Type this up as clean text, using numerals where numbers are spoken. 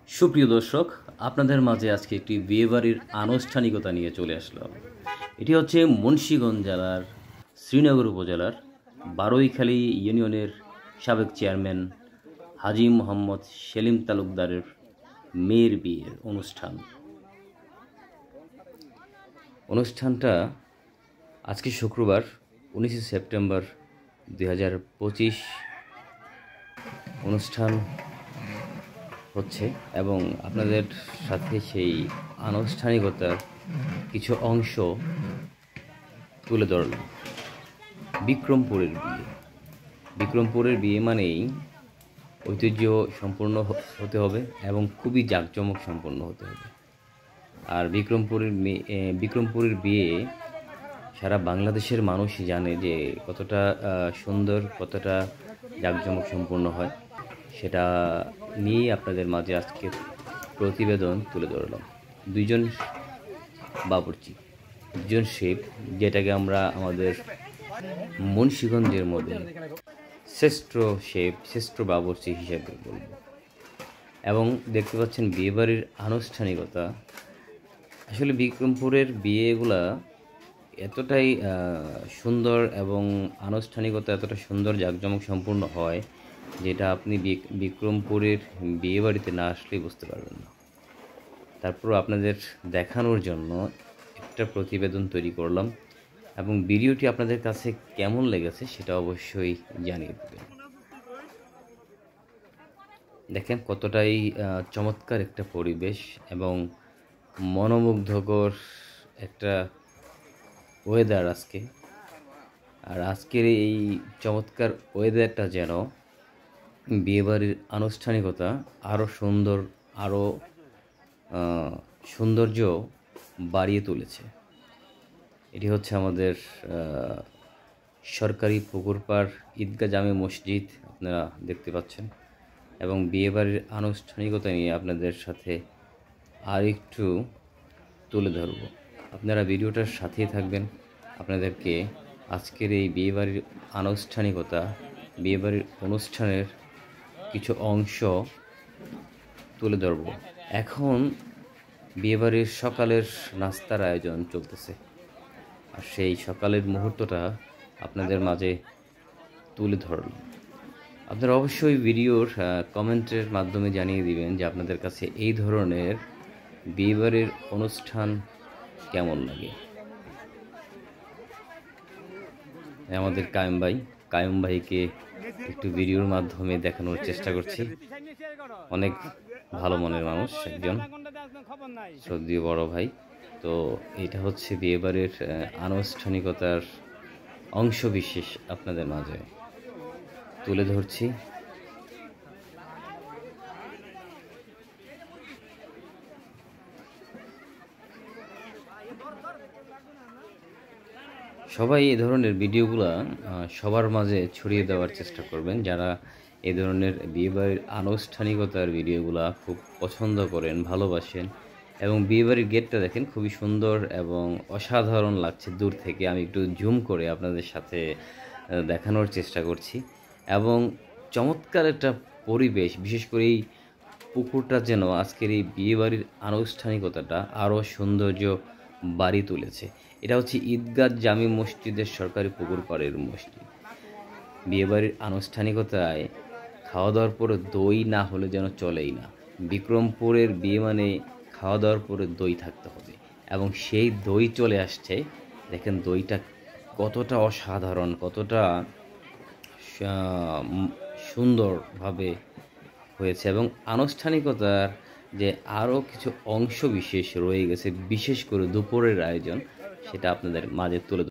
সুপ্রিয় দর্শক, আপনাদের মাঝে আজকে একটি বিয়েবাড়ির আনুষ্ঠানিকতা নিয়ে চলে আসলাম। এটি হচ্ছে মুন্সিগঞ্জ জেলার শ্রীনগর উপজেলার বারৈখালী ইউনিয়নের সাবেক চেয়ারম্যান হাজী মোহাম্মদ সেলিম তালুকদারের মেয়ের বিয়ের অনুষ্ঠানটা আজকে শুক্রবার 19 সেপ্টেম্বর 2025 অনুষ্ঠান হচ্ছে এবং আপনাদের সাথে সেই আনুষ্ঠানিকতার কিছু অংশ তুলে ধরলাম। বিক্রমপুরের বিয়ে মানেই ঐতিহ্য সম্পূর্ণ হতে হবে এবং খুবই জাঁকজমক সম্পন্ন হতে হবে। আর বিক্রমপুরের বিয়ে সারা বাংলাদেশের মানুষই জানে যে কতটা সুন্দর, কতটা জাঁকজমক সম্পন্ন হয়। সেটা নিয়েই আপনাদের মাঝে আজকে প্রতিবেদন তুলে ধরলাম। দুইজন শেফ, যেটাকে আমরা আমাদের মুন্সিগঞ্জের মধ্যে শ্রেষ্ঠ বাবুর্চি হিসেবে বলব। এবং দেখতে পাচ্ছেন বিয়েবাড়ির আনুষ্ঠানিকতা। আসলে বিক্রমপুরের বিয়েগুলা এতটাই সুন্দর এবং আনুষ্ঠানিকতা এতটা সুন্দর জাঁকজমক সম্পূর্ণ হয়, যেটা আপনি বিক্রমপুরের বিয়েবাড়িতে না আসলেই বুঝতে পারবেন না। তারপর আপনাদের দেখানোর জন্য একটা প্রতিবেদন তৈরি করলাম এবং ভিডিওটি আপনাদের কাছে কেমন লেগেছে সেটা অবশ্যই জানিয়ে দেবেন। দেখেন কতটাই চমৎকার একটা পরিবেশ এবং মনোমুগ্ধকর একটা ওয়েদার আজকে। আর আজকের এই চমৎকার ওয়েদারটা যেন বিয়েবাড়ির আনুষ্ঠানিকতা আরও সুন্দর, আরও সৌন্দর্য বাড়িয়ে তুলেছে। এটি হচ্ছে আমাদের সরকারি পুকুরপাড় ঈদগাহ জামে মসজিদ, আপনারা দেখতে পাচ্ছেন। এবং বিয়েবাড়ির আনুষ্ঠানিকতা নিয়ে আপনাদের সাথে আর একটু তুলে ধরব। আপনারা ভিডিওটার সাথেই থাকবেন। আপনাদেরকে আজকের এই বিয়েবাড়ির বিয়েবাড়ির অনুষ্ঠানের কিছু অংশ তুলে ধরব। এখন বিয়েবাড়ির সকালের নাস্তার আয়োজন চলতেছে, আর সেই সকালের মুহূর্তটা আপনাদের মাঝে তুলে ধরলাম। আপনারা অবশ্যই ভিডিওর কমেন্টের মাধ্যমে জানিয়ে দিবেন যে আপনাদের কাছে এই ধরনের বিয়েবাড়ির অনুষ্ঠান কেমন লাগে। আমাদের কায়ুম ভাইকে একটু ভিডিওর মাধ্যমে দেখানোর চেষ্টা করছি। অনেক ভালো মনের মানুষ, একজন শ্রদ্ধেয় বড় ভাই। তো এটা হচ্ছে বিয়েবাড়ির আনুষ্ঠানিকতার অংশ বিশেষ আপনাদের মাঝে তুলে ধরছি। সবাই এই ধরনের ভিডিওগুলো সবার মাঝে ছড়িয়ে দেওয়ার চেষ্টা করবেন, যারা এই ধরনের বিয়েবাড়ির আনুষ্ঠানিকতার ভিডিওগুলো খুব পছন্দ করেন, ভালোবাসেন। এবং বিয়েবাড়ির গেটটা দেখেন খুবই সুন্দর এবং অসাধারণ লাগছে দূর থেকে। আমি একটু জুম করে আপনাদের সাথে দেখানোর চেষ্টা করছি। এবং চমৎকার একটা পরিবেশ, বিশেষ করে এই পুকুরটা যেন আজকের এই বিয়েবাড়ির আনুষ্ঠানিকতাটা আরও সৌন্দর্য বাড়ি তুলেছে। এটা হচ্ছে ঈদগাহ জামি মসজিদের সরকারি পুকুর পাড়ের মসজিদ। বিয়েবাড়ির আনুষ্ঠানিকতায় খাওয়া দাওয়ার পরে দই না হলে যেন চলেই না। বিক্রমপুরের বিয়ে মানে খাওয়া দাওয়ার পরে দই থাকতে হবে, এবং সেই দই চলে আসছে। দেখেন দইটা কতটা অসাধারণ, কতটা সুন্দরভাবে হয়েছে। এবং আনুষ্ঠানিকতার যে আরও কিছু অংশ বিশেষ রয়ে গেছে, বিশেষ করে দুপুরের আয়োজন, সেটা আপনাদের মাঝে তুলে